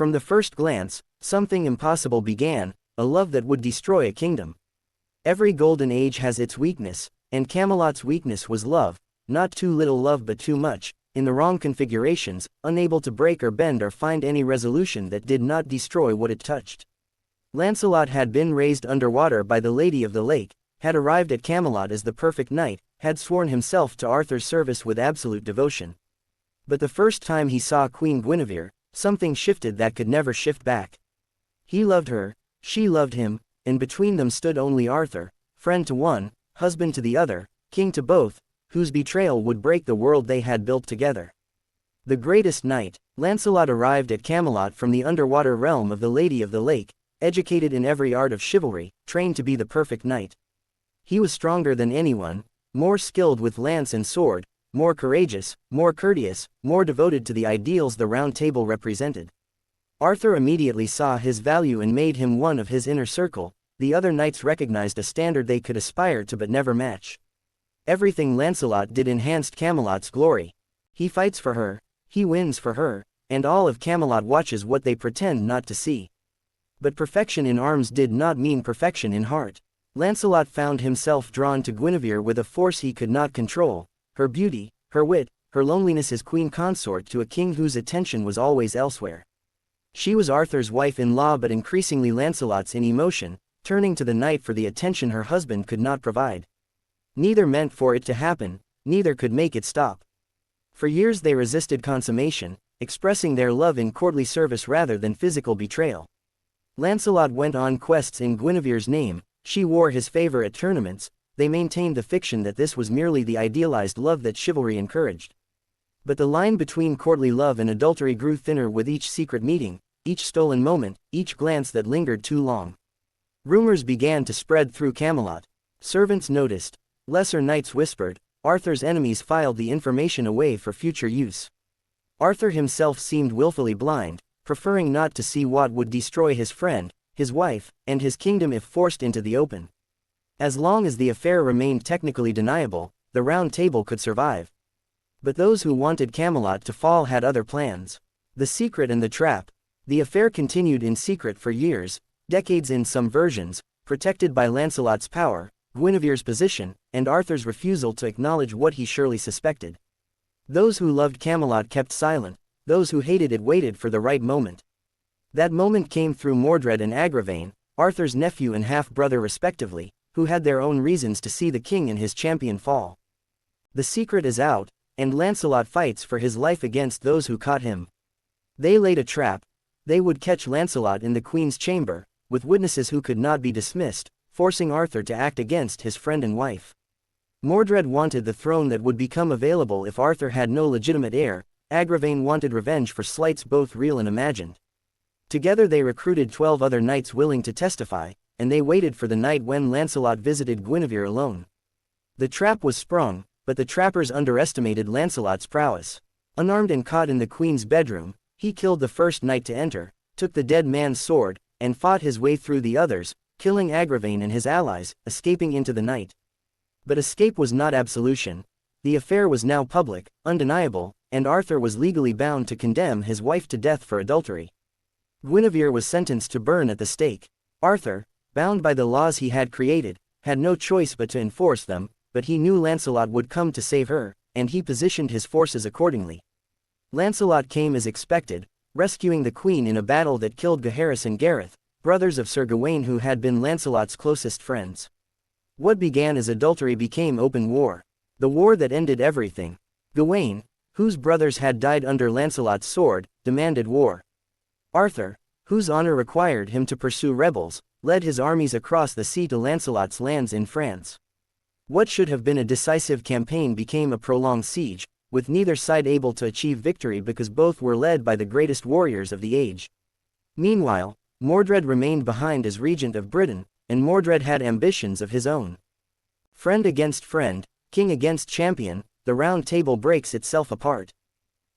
From the first glance, something impossible began, a love that would destroy a kingdom. Every golden age has its weakness, and Camelot's weakness was love, not too little love but too much, in the wrong configurations, unable to break or bend or find any resolution that did not destroy what it touched. Lancelot had been raised underwater by the Lady of the Lake, had arrived at Camelot as the perfect knight, had sworn himself to Arthur's service with absolute devotion. But the first time he saw Queen Guinevere, something shifted that could never shift back. He loved her, she loved him, and between them stood only Arthur, friend to one, husband to the other, king to both, whose betrayal would break the world they had built together. The greatest knight, Lancelot arrived at Camelot from the underwater realm of the Lady of the Lake, educated in every art of chivalry, trained to be the perfect knight. He was stronger than anyone, more skilled with lance and sword, more courageous, more courteous, more devoted to the ideals the Round Table represented. Arthur immediately saw his value and made him one of his inner circle. The other knights recognized a standard they could aspire to but never match. Everything Lancelot did enhanced Camelot's glory. He fights for her, he wins for her, and all of Camelot watches what they pretend not to see. But perfection in arms did not mean perfection in heart. Lancelot found himself drawn to Guinevere with a force he could not control, her beauty, her wit, her loneliness as queen consort to a king whose attention was always elsewhere. She was Arthur's wife-in-law but increasingly Lancelot's in emotion, turning to the knight for the attention her husband could not provide. Neither meant for it to happen, neither could make it stop. For years they resisted consummation, expressing their love in courtly service rather than physical betrayal. Lancelot went on quests in Guinevere's name, she wore his favor at tournaments, they maintained the fiction that this was merely the idealized love that chivalry encouraged. But the line between courtly love and adultery grew thinner with each secret meeting, each stolen moment, each glance that lingered too long. Rumors began to spread through Camelot. Servants noticed, lesser knights whispered, Arthur's enemies filed the information away for future use. Arthur himself seemed willfully blind, preferring not to see what would destroy his friend, his wife, and his kingdom if forced into the open. As long as the affair remained technically deniable, the Round Table could survive. But those who wanted Camelot to fall had other plans. The secret and the trap. The affair continued in secret for years, decades in some versions, protected by Lancelot's power, Guinevere's position, and Arthur's refusal to acknowledge what he surely suspected. Those who loved Camelot kept silent, those who hated it waited for the right moment. That moment came through Mordred and Agravain, Arthur's nephew and half-brother respectively, who had their own reasons to see the king and his champion fall. The secret is out, and Lancelot fights for his life against those who caught him. They laid a trap. They would catch Lancelot in the queen's chamber, with witnesses who could not be dismissed, forcing Arthur to act against his friend and wife. Mordred wanted the throne that would become available if Arthur had no legitimate heir, Agravain wanted revenge for slights both real and imagined. Together they recruited 12 other knights willing to testify, and they waited for the night when Lancelot visited Guinevere alone. The trap was sprung, but the trappers underestimated Lancelot's prowess. Unarmed and caught in the queen's bedroom, he killed the first knight to enter, took the dead man's sword, and fought his way through the others, killing Agravain and his allies, escaping into the night. But escape was not absolution. The affair was now public, undeniable, and Arthur was legally bound to condemn his wife to death for adultery. Guinevere was sentenced to burn at the stake. Arthur, bound by the laws he had created, had no choice but to enforce them, but he knew Lancelot would come to save her, and he positioned his forces accordingly. Lancelot came as expected, rescuing the queen in a battle that killed Gaheris and Gareth, brothers of Sir Gawain who had been Lancelot's closest friends. What began as adultery became open war. The war that ended everything. Gawain, whose brothers had died under Lancelot's sword, demanded war. Arthur, whose honor required him to pursue rebels, led his armies across the sea to Lancelot's lands in France. What should have been a decisive campaign became a prolonged siege, with neither side able to achieve victory because both were led by the greatest warriors of the age. Meanwhile, Mordred remained behind as regent of Britain, and Mordred had ambitions of his own. Friend against friend, king against champion, the Round Table breaks itself apart.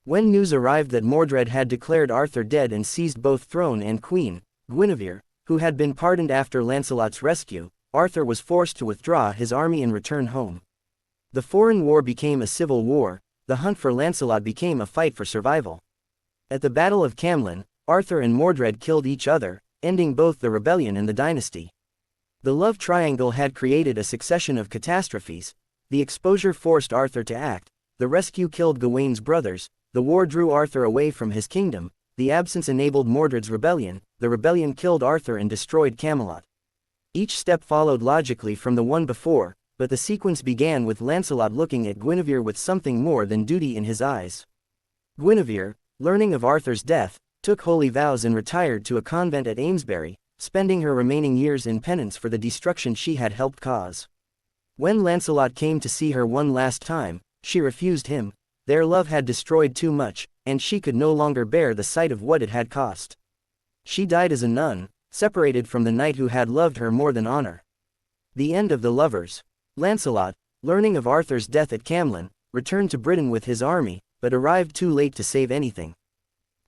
When news arrived that Mordred had declared Arthur dead and seized both throne and queen, Guinevere, who had been pardoned after Lancelot's rescue, Arthur was forced to withdraw his army and return home. The foreign war became a civil war, the hunt for Lancelot became a fight for survival. At the Battle of Camelot, Arthur and Mordred killed each other, ending both the rebellion and the dynasty. The love triangle had created a succession of catastrophes. The exposure forced Arthur to act, the rescue killed Gawain's brothers, the war drew Arthur away from his kingdom, the absence enabled Mordred's rebellion, the rebellion killed Arthur and destroyed Camelot. Each step followed logically from the one before, but the sequence began with Lancelot looking at Guinevere with something more than duty in his eyes. Guinevere, learning of Arthur's death, took holy vows and retired to a convent at Amesbury, spending her remaining years in penance for the destruction she had helped cause. When Lancelot came to see her one last time, she refused him. Their love had destroyed too much, and she could no longer bear the sight of what it had cost. She died as a nun, separated from the knight who had loved her more than honor. The end of the lovers. Lancelot, learning of Arthur's death at Camelot, returned to Britain with his army, but arrived too late to save anything.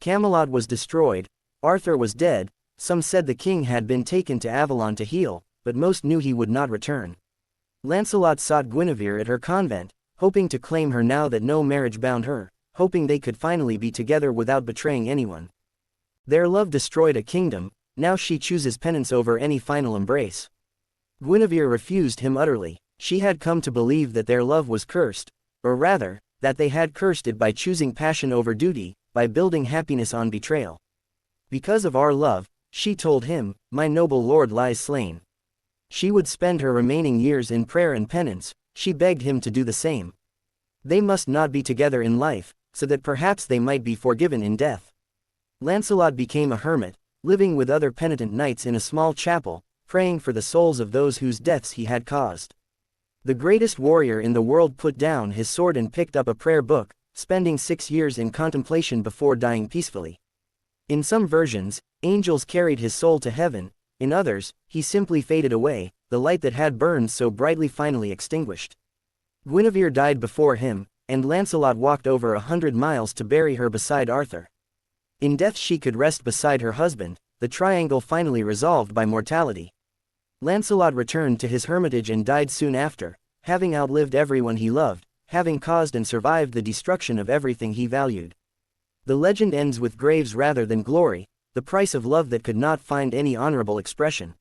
Camelot was destroyed, Arthur was dead. Some said the king had been taken to Avalon to heal, but most knew he would not return. Lancelot sought Guinevere at her convent, hoping to claim her now that no marriage bound her, hoping they could finally be together without betraying anyone. Their love destroyed a kingdom, now she chooses penance over any final embrace. Guinevere refused him utterly. She had come to believe that their love was cursed, or rather, that they had cursed it by choosing passion over duty, by building happiness on betrayal. Because of our love, she told him, my noble lord lies slain. She would spend her remaining years in prayer and penance. She begged him to do the same. They must not be together in life, so that perhaps they might be forgiven in death. Lancelot became a hermit, living with other penitent knights in a small chapel, praying for the souls of those whose deaths he had caused. The greatest warrior in the world put down his sword and picked up a prayer book, spending 6 years in contemplation before dying peacefully. In some versions, angels carried his soul to heaven, in others, he simply faded away, the light that had burned so brightly finally extinguished. Guinevere died before him, and Lancelot walked over 100 miles to bury her beside Arthur. In death she could rest beside her husband, the triangle finally resolved by mortality. Lancelot returned to his hermitage and died soon after, having outlived everyone he loved, having caused and survived the destruction of everything he valued. The legend ends with graves rather than glory, the price of love that could not find any honorable expression.